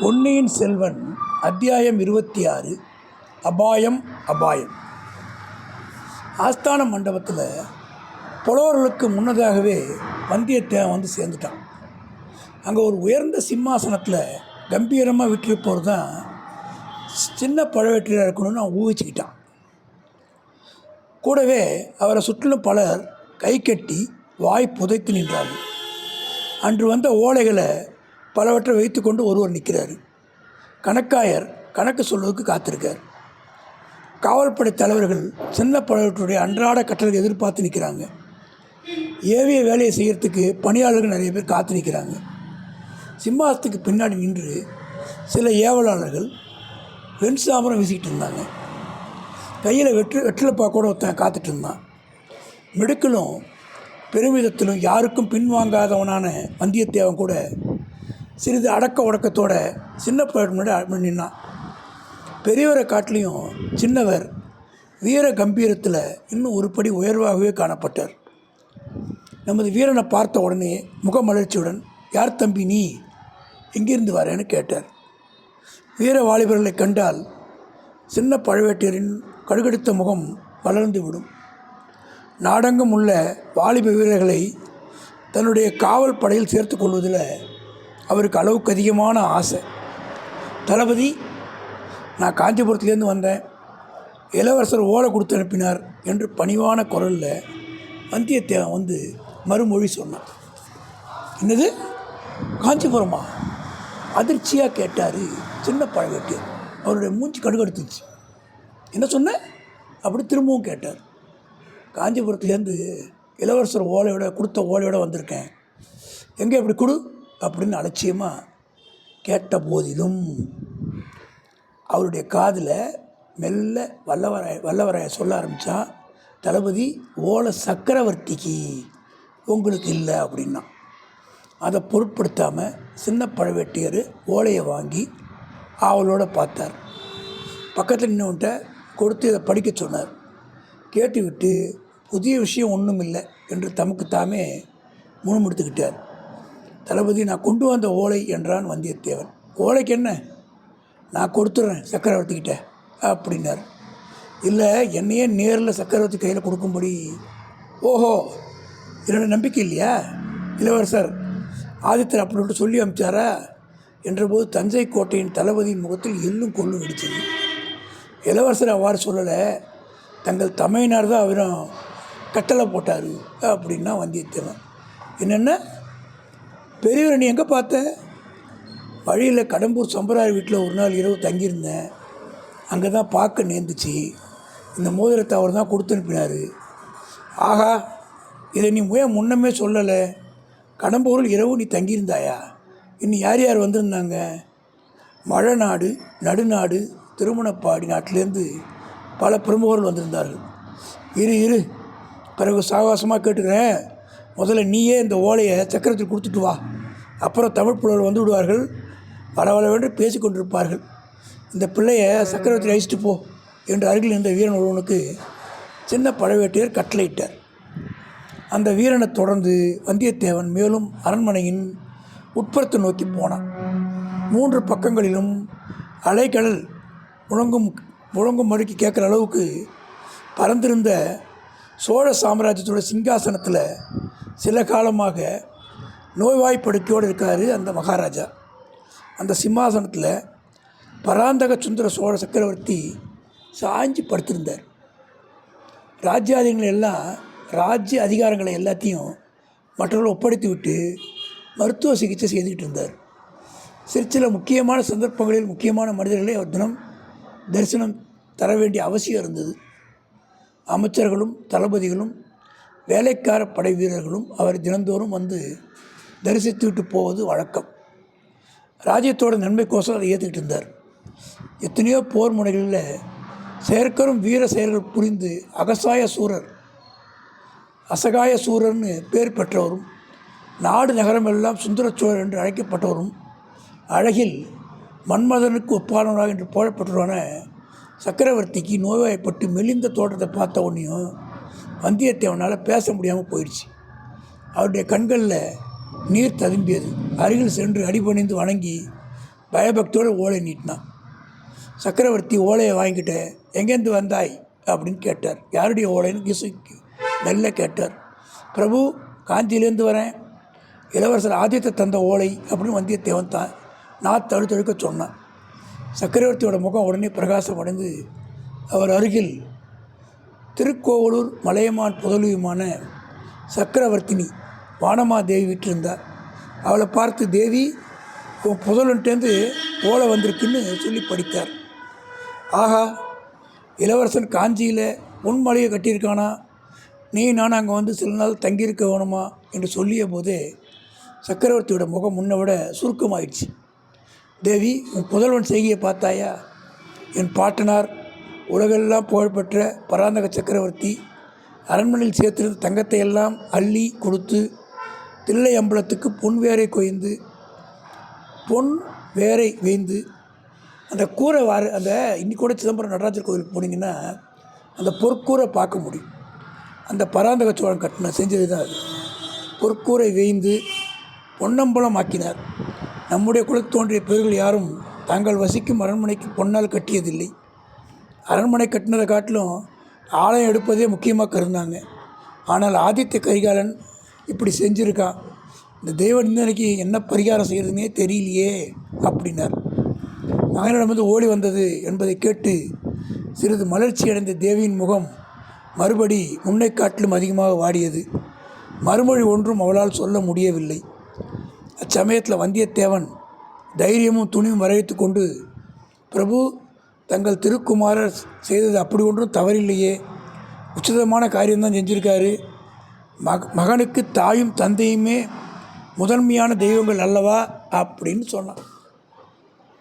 பொன்னியின் செல்வன் அத்தியாயம் 26 அபாயம் அபாயம். ஆஸ்தான மண்டபத்தில் புலவர்களுக்கு முன்னதாகவே வந்தியத்தேவன் வந்து சேர்ந்துட்டான். அங்கே ஒரு உயர்ந்த சிம்மாசனத்தில் கம்பீரமாக விட்டிருப்பவர் தான் சின்ன பழவேற்றையராக இருக்கணும்னு அவன் ஊகிச்சுக்கிட்டான். கூடவே அவரை சுற்றிலும் பலர் கை கட்டி வாய் புதைத்து நின்றார்கள். அன்று வந்த ஓலைகளை பலவற்றை வைத்து கொண்டு ஒருவர் நிற்கிறார். கணக்காயர் கணக்கு சொல்வதற்கு காத்திருக்கார். காவல்படை தலைவர்கள் சின்ன பழவற்றுடைய அன்றாட கட்டளை எதிர்பார்த்து நிற்கிறாங்க. ஏவிய வேலையை செய்கிறதுக்கு பணியாளர்கள் நிறைய பேர் காத்து நிற்கிறாங்க. சிம்மாசத்துக்கு பின்னாடி நின்று சில ஏவலாளர்கள் வெண்சாமரம் வீசிக்கிட்டு இருந்தாங்க. கையில் வெற்றிலைப்பா கூட ஒருத்தன் காத்துட்டு இருந்தான். மிடுக்கிலும் பெருமிதத்திலும் யாருக்கும் பின்வாங்காதவனான வந்தியத்தேவன் கூட சிறிது அடக்க உடக்கத்தோட சின்ன பழம் முன்னாடி நின்னான். பெரியவரை காட்டிலையும் சின்னவர் வீர கம்பீரத்தில் இன்னும் ஒரு படி உயர்வாகவே காணப்பட்டார். நமது வீரனை பார்த்த உடனே முகமலர்ச்சியுடன், யார் தம்பி நீ, எங்கிருந்து வரேன்னு கேட்டார். வீர வாலிபர்களை கண்டால் சின்ன பழவேட்டையரின் கடுகடுத்த முகம் வளர்ந்து விடும். நாடெங்கும் உள்ள வாலிப வீரர்களை தன்னுடைய காவல் படையில் சேர்த்து கொள்வதில் அவருக்கு அளவுக்கு அதிகமான ஆசை. தளபதி, நான் காஞ்சிபுரத்துலேருந்து வந்தேன், இளவரசர் ஓலை கொடுத்து அனுப்பினார் என்று பணிவான குரலில் வந்தியத்தேவன் வந்து மறுமொழி சொன்னான். என்னது, காஞ்சிபுரமா? அதிர்ச்சியாக கேட்டார் சின்ன பழவேட்டையர். அவருடைய மூஞ்சி கடுகடுத்துச்சு. என்ன சொன்ன அப்படி திரும்பவும் கேட்டார். காஞ்சிபுரத்துலேருந்து இளவரசர் ஓலையோட கொடுத்த ஓலையோட வந்திருக்கேன், எங்கே இப்படி கொடு அப்படின்னு அலட்சியமாக கேட்ட போதிலும் அவருடைய காதில் மெல்ல வல்லவராய சொல்ல ஆரம்பித்தான். தளபதி, ஓலை சக்கரவர்த்திக்கு, உங்களுக்கு இல்லை அப்படின்னா. அதை பொருட்படுத்தாமல் சின்ன பழவேட்டையர் ஓலையை வாங்கி அவளோட பார்த்தார். பக்கத்தில் நின்றுவிட்ட கொடுத்து இதை படிக்க சொன்னார். கேட்டுவிட்டு புதிய விஷயம் ஒன்றும் இல்லை என்று தமக்கு தாமே முணுமுணுத்துக்கிட்டார். தளபதி, நான் கொண்டு வந்த ஓலை என்றான் வந்தியத்தேவன். ஓலைக்கு என்ன, நான் கொடுத்துட்றேன் சக்கரவர்த்திக்கிட்ட அப்படின்னார். இல்லை, என்னையே நேரில் சக்கரவர்த்தி கையில் கொடுக்கும்படி. ஓஹோ, என்னோட நம்பிக்கை இல்லையா? இளவரசர் ஆதித்தர் அப்படி சொல்லி அனுப்பிச்சாரா என்றபோது தஞ்சை கோட்டையின் தளபதியின் முகத்தில் எள்ளும் கொள்ளும் வெடிச்சது. இளவரசர் அவ்வாறு சொல்லலை, தங்கள் தமையனார் தான் அவரும் கட்டளை போட்டார் அப்படின்னா வந்தியத்தேவன். என்னென்ன, பெரியவரை நீ எங்கே பார்த்த? வழியில் கடம்பூர் சம்பரார் வீட்டில் ஒரு நாள் இரவு தங்கியிருந்தேன். அங்கே தான் பார்க்க நேர்ந்துச்சு. இந்த மோதிரத்தை அவர் தான் கொடுத்து அனுப்பினார். ஆகா, இதை நீ முன்னமே சொல்லலை. கடம்பூரில் இரவு நீ தங்கியிருந்தாயா? இன்னும் யார் யார் வந்திருந்தாங்க? மழநாடு, நடுநாடு, திருமணப்பாடி நாட்டிலேருந்து பல பிரமுகர்கள் வந்திருந்தார்கள். இரு பிறகு சாகசமாக கேட்டுக்கிறேன். முதல்ல நீயே இந்த ஓலையை சக்கரத்தில் கொடுத்துட்டு வா. அப்புறம் தமிழ் புலவர் வந்து விடுவார்கள், வரவளவென்று பேசி கொண்டிருப்பார்கள். இந்த பிள்ளையை சக்கரவர்த்தி அழிச்சிட்டு போ என்று அருகில் இருந்த வீரன் ஒருவனுக்கு சின்ன பழவேட்டையர் கட்டளையிட்டார். அந்த வீரனை தொடர்ந்து வந்தியத்தேவன் மேலும் அரண்மனையின் உட்புறத்தை நோக்கி போனான். 3 பக்கங்களிலும் அலைக்கடல் முழங்கும் மடுக்கி கேட்குற அளவுக்கு பறந்திருந்த சோழ சாம்ராஜ்யத்தோட சிங்காசனத்தில் சில காலமாக நோய்வாய்ப்படுக்கையோடு இருக்கார் அந்த மகாராஜா. அந்த சிம்மாசனத்தில் பராந்தக சுந்தர சோழ சக்கரவர்த்தி சாய்ஞ்சி படுத்திருந்தார். ராஜ்ய அதிகாரங்களை எல்லாத்தையும் மற்றவர்கள் ஒப்படைத்து விட்டு மருத்துவ சிகிச்சை செய்துக்கிட்டு இருந்தார். சில முக்கியமான சந்தர்ப்பங்களில் முக்கியமான மனிதர்களை அவர் தினம் தரிசனம் தர வேண்டிய அவசியம் இருந்தது. அமைச்சர்களும் தளபதிகளும் வேலைக்கார படை வீரர்களும் அவர் தினந்தோறும் வந்து தரிசித்து விட்டு போவது வழக்கம். ராஜ்யத்தோட நன்மைக்கோசம் அதை ஏற்றுக்கிட்டு இருந்தார். எத்தனையோ போர் முனைகளில் செயற்கரும் வீர செயல்கள் புரிந்து அசகாய சூரர்னு பேர் பெற்றவரும், நாடு நகரமெல்லாம் சுந்தர சோழர் என்று அழைக்கப்பட்டவரும், அழகில் மன்மதனுக்கு ஒப்பானவராக என்று புகழப்பட்டவரான சக்கரவர்த்திக்கு நோய்வாய்ப்பட்டு மெலிந்த தோற்றத்தை பார்த்த உடனேயும் வந்தியத்தேவனால் பேச முடியாமல் போயிடுச்சு. அவருடைய கண்களில் நீர் ததும்பியது. அருகில் சென்று அடிபணிந்து வணங்கி பயபக்தியோடு ஓலை நீட்டினான். சக்கரவர்த்தி ஓலையை வாங்கிட்டு எங்கேருந்து வந்தாய் அப்படின்னு கேட்டார். யாருடைய ஓலைன்னு மெல்ல கேட்டார். பிரபு, காஞ்சியிலேருந்து வரேன், இளவரசர் ஆதித்த தந்த ஓலை அப்படின்னு வந்தியத்தேவன் தான் நான் தழுத்தழுக்க சொன்னான். சக்கரவர்த்தியோட முகம் உடனே பிரகாசம் அடைந்து அவர் அருகில் திருக்கோவலூர் மலையமான் புதல்வியுமான சக்கரவர்த்தினி வானமாதேவி விட்டிருந்தார். அவளை பார்த்து, தேவி, உன் புதல்வன்ட்டேருந்து ஓலை வந்திருக்குன்னு சொல்லி படித்தார். ஆஹா, இளவரசன் காஞ்சியில் பொன்மலையை கட்டியிருக்கானா, நீ நான் அங்கே வந்து சில நாள் தங்கியிருக்க வேணுமா என்று சொல்லிய போதே சக்கரவர்த்தியோட முகம் முன்னை விட சுருக்கமாயிடுச்சு. தேவி, உன் புதல்வன் செய்கையை பார்த்தாயா? என் பாட்டனார் உலகெல்லாம் புகழ்பெற்ற பராந்தக சக்கரவர்த்தி அரண்மனையில் சேர்த்திருந்த தங்கத்தை எல்லாம் அள்ளி கொடுத்து தில்லை அம்பலத்துக்கு பொன் வேரை வேய்ந்து அந்த கூரை அந்த இன்னி கூட சிதம்பரம் நடராஜர் கோவிலுக்கு போனீங்கன்னா அந்த பொற்கூரை பார்க்க முடியும். அந்த பராந்தக சோழன் செஞ்சது தான் அது. பொற்கூரை வேய்ந்து பொன்னம்பலம் ஆக்கினார். நம்முடைய குலத்து தோன்றிய பேர்கள் யாரும் தாங்கள் வசிக்கும் அரண்மனைக்கு பொன்னால் கட்டியதில்லை. அரண்மனை கட்டினதை காட்டிலும் ஆலயம் எடுப்பதே முக்கியமாக கருந்தாங்க. ஆனால் ஆதித்த கரிகாலன் இப்படி செஞ்சுருக்கான். இந்த தெய்வ நிந்தனைக்கு என்ன பரிகாரம் செய்கிறதுனே தெரியலையே அப்படின்னார். மகனிடமிருந்து ஓடி வந்தது என்பதை கேட்டு சிறிது மலர்ச்சி அடைந்த தேவியின் முகம் மறுபடி முன்னை காட்டிலும் அதிகமாக வாடியது. மறுமொழி ஒன்றும் அவளால் சொல்ல முடியவில்லை. அச்சமயத்தில் வந்தியத்தேவன் தைரியமும் துணிவும் வரவைத்து கொண்டு, பிரபு, தங்கள் திருக்குமாரர் செய்தது அப்படி ஒன்றும் தவறில்லையே, உச்சிதமான காரியம்தான் செஞ்சுருக்காரு. மகனுக்கு தாயும் தந்தையுமே முதன்மையான தெய்வங்கள் அல்லவா அப்படின்னு சொன்னான்.